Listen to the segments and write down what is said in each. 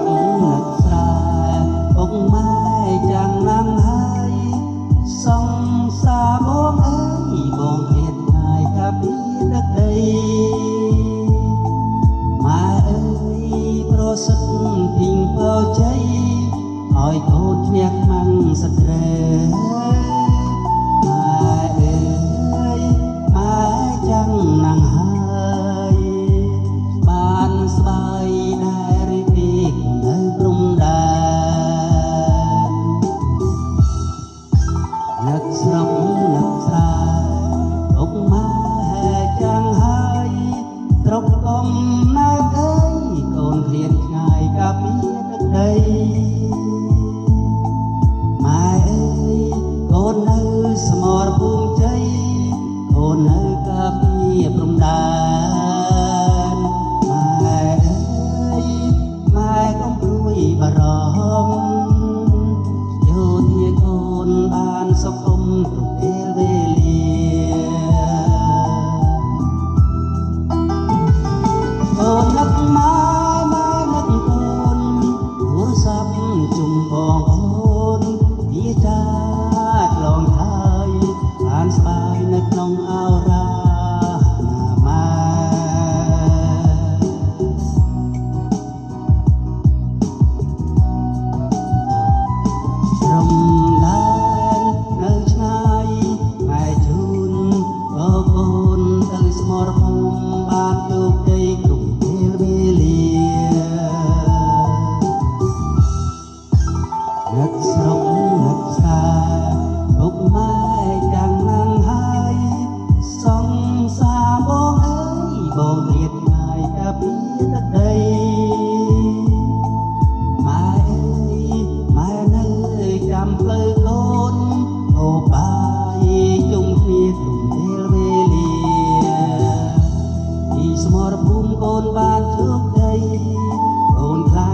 នឹកស្រែពុកម៉ែចាំណាំហើយសង្សារបងអើយបងឃ្លាតឆ្ងាយកាពីដឹកដីម៉ែអើយប្រសិទ្ធពីងពើជ័យឲ្យកូនឈ្នះខ្មាំងសត្រូវម៉ែអើយម៉ែចាំណាំហើយបានស្បែកដែលរីករាយនៅព្រំដែននឹកស្រុកនឹកស្រែពុកម៉ែចាំងហើយត្រប់កំណើតអើយកូនឃ្លាតឆ្ងាយកាពីទឹកដីម៉ែអើយកូននៅស្មរភូមិជ័យកូននៅកាពីព្រំដែនម៉ែអើយម៉ែកុំព្រួយបារម្ភយោធាកូនបានសុខុមគ្រប់ពេលវេលាកូននឹកម៉ែម៉ែនឹកកូនទូរស័ព្ទជុំបងប្អូនវាចាឆ្លងហើយបានស្បែកនៅក្នុងអោរាណាម៉ែព្រំដែននៅឆ្ងាយម៉ែជូនក៏កូនទៅស្មរភូមិបានជោគជ័យគ្រប់ពេលវេលានឹកស្រុកនឹកស្រែពុកម៉ែចាំងណាំហើយសង្សារបងអើយបងឃ្លាតឆ្ងាយកាពីទឹកដីម៉ែអើយម៉ែនៅចាំផ្លូវកូនហូបបាយជុំគ្នាគ្រប់ពេលវេលាពីស្មរភូមិកូនបានជោគជ័យកូនថ្លៃ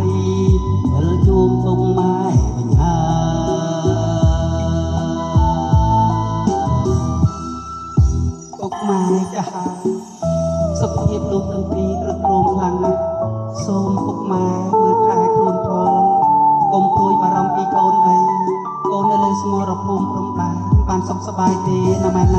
វិលជួបពុកម៉ែវិញហើយពុកម៉ែចាស់ហើយសុខភាពលោកទាំងពីរក្រគ្រោមខ្លាំងណាស់សូមពុកម៉ែមើលថែខ្លួនផងកុំព្រួយបារម្ភពីកូនអីកូននៅលើស្មរភូមិព្រំដែនបានសុខសប្បាយទេណាម៉ែណា